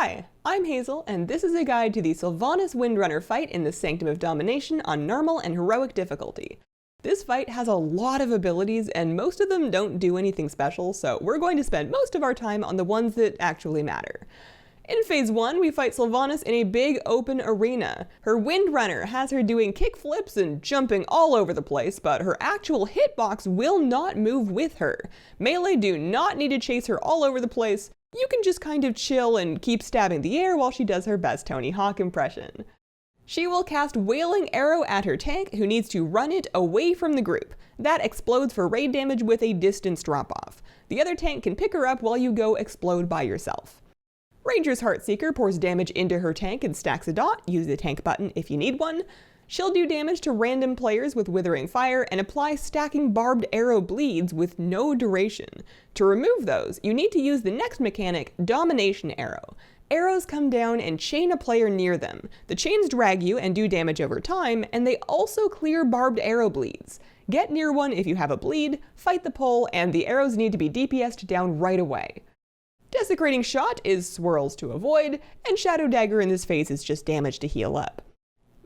Hi, I'm Hazel, and this is a guide to the Sylvanas Windrunner fight in the Sanctum of Domination on normal and heroic difficulty. This fight has a lot of abilities, and most of them don't do anything special, so we're going to spend most of our time on the ones that actually matter. In Phase 1, we fight Sylvanas in a big open arena. Her Windrunner has her doing kickflips and jumping all over the place, but her actual hitbox will not move with her. Melee do not need to chase her all over the place. You can just kind of chill and keep stabbing the air while she does her best Tony Hawk impression. She will cast Wailing Arrow at her tank, who needs to run it away from the group. That explodes for raid damage with a distance drop-off. The other tank can pick her up while you go explode by yourself. Ranger's Heartseeker pours damage into her tank and stacks a dot. Use the tank button if you need one. She'll do damage to random players with Withering Fire and apply stacking barbed arrow bleeds with no duration. To remove those, you need to use the next mechanic, Domination Arrow. Arrows come down and chain a player near them. The chains drag you and do damage over time, and they also clear barbed arrow bleeds. Get near one if you have a bleed, fight the pole, and the arrows need to be DPS'd down right away. Desecrating Shot is swirls to avoid, and Shadow Dagger in this phase is just damage to heal up.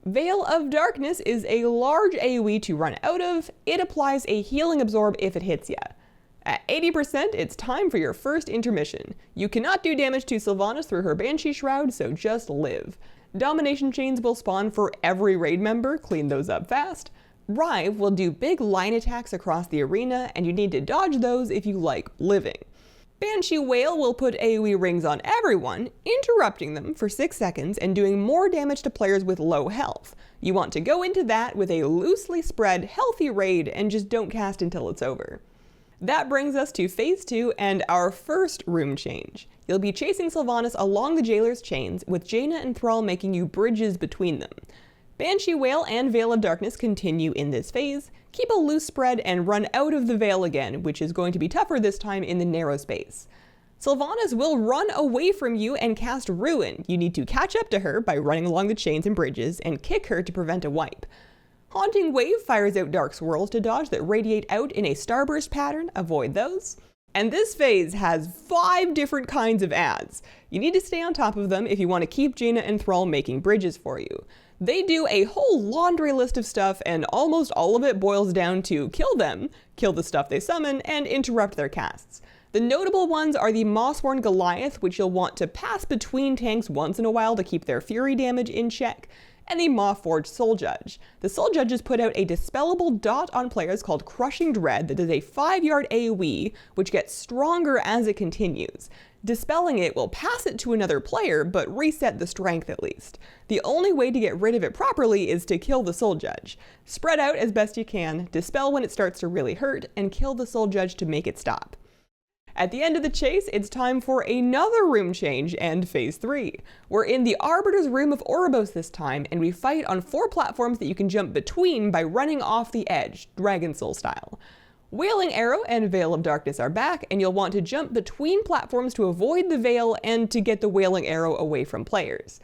Veil of Darkness is a large AoE to run out of. It applies a healing absorb if it hits ya. At 80%, it's time for your first intermission. You cannot do damage to Sylvanas through her Banshee Shroud, so just live. Domination chains will spawn for every raid member, clean those up fast. Rive will do big line attacks across the arena, and you need to dodge those if you like living. Banshee Wail will put AoE rings on everyone, interrupting them for 6 seconds and doing more damage to players with low health. You want to go into that with a loosely spread, healthy raid and just don't cast until it's over. That brings us to Phase 2 and our first room change. You'll be chasing Sylvanas along the Jailer's chains, with Jaina and Thrall making you bridges between them. Banshee Wail and Veil of Darkness continue in this phase. Keep a loose spread and run out of the Veil again, which is going to be tougher this time in the narrow space. Sylvanas will run away from you and cast Ruin. You need to catch up to her by running along the chains and bridges and kick her to prevent a wipe. Haunting Wave fires out dark swirls to dodge that radiate out in a starburst pattern. Avoid those. And this phase has 5 different kinds of ads. You need to stay on top of them if you want to keep Jaina and Thrall making bridges for you. They do a whole laundry list of stuff, and almost all of it boils down to kill them, kill the stuff they summon, and interrupt their casts. The notable ones are the Mossworn Goliath, which you'll want to pass between tanks once in a while to keep their fury damage in check, and the Maw-Forged Soul Judge. The Soul Judges put out a dispellable dot on players called Crushing Dread that does a 5-yard AoE, which gets stronger as it continues. Dispelling it will pass it to another player, but reset the strength at least. The only way to get rid of it properly is to kill the Soul Judge. Spread out as best you can, dispel when it starts to really hurt, and kill the Soul Judge to make it stop. At the end of the chase, it's time for another room change and Phase 3. We're in the Arbiter's Room of Oribos this time, and we fight on 4 platforms that you can jump between by running off the edge, Dragon Soul style. Wailing Arrow and Veil of Darkness are back, and you'll want to jump between platforms to avoid the Veil and to get the Wailing Arrow away from players.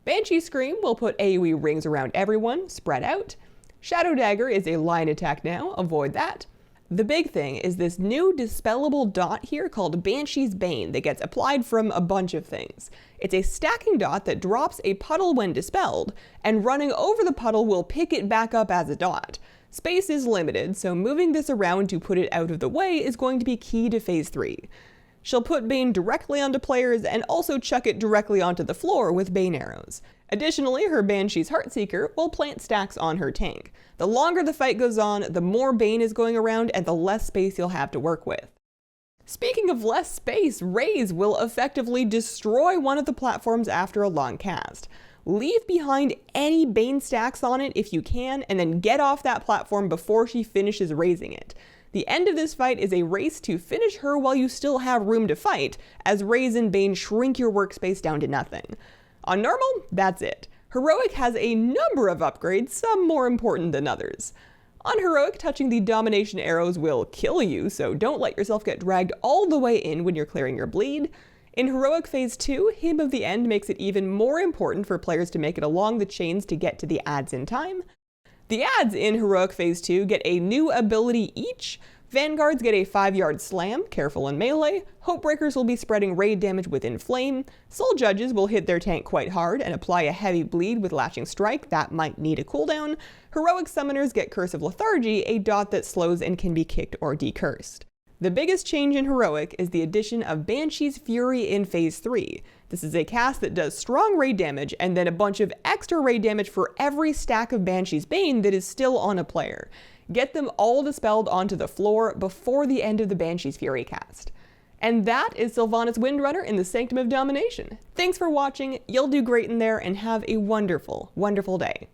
Banshee Scream will put AoE rings around everyone, spread out. Shadow Dagger is a line attack now, avoid that. The big thing is this new dispellable dot here called Banshee's Bane that gets applied from a bunch of things. It's a stacking dot that drops a puddle when dispelled, and running over the puddle will pick it back up as a dot. Space is limited, so moving this around to put it out of the way is going to be key to Phase 3. She'll put Bane directly onto players and also chuck it directly onto the floor with Bane arrows. Additionally, her Banshee's Heartseeker will plant stacks on her tank. The longer the fight goes on, the more Bane is going around and the less space you'll have to work with. Speaking of less space, Raze will effectively destroy one of the platforms after a long cast. Leave behind any Bane stacks on it if you can, and then get off that platform before she finishes raising it. The end of this fight is a race to finish her while you still have room to fight, as Raze and Bane shrink your workspace down to nothing. On normal, that's it. Heroic has a number of upgrades, some more important than others. On Heroic, touching the Domination arrows will kill you, so don't let yourself get dragged all the way in when you're clearing your bleed. In Heroic Phase 2, Hymn of the End makes it even more important for players to make it along the chains to get to the ads in time. The ads in Heroic Phase 2 get a new ability each. Vanguards get a 5-yard slam, careful in melee. Hopebreakers will be spreading raid damage with Inflame. Soul Judges will hit their tank quite hard and apply a heavy bleed with Lashing Strike that might need a cooldown. Heroic Summoners get Curse of Lethargy, a dot that slows and can be kicked or decursed. The biggest change in Heroic is the addition of Banshee's Fury in Phase 3. This is a cast that does strong raid damage and then a bunch of extra raid damage for every stack of Banshee's Bane that is still on a player. Get them all dispelled onto the floor before the end of the Banshee's Fury cast. And that is Sylvanas Windrunner in the Sanctum of Domination. Thanks for watching, you'll do great in there, and have a wonderful, wonderful day.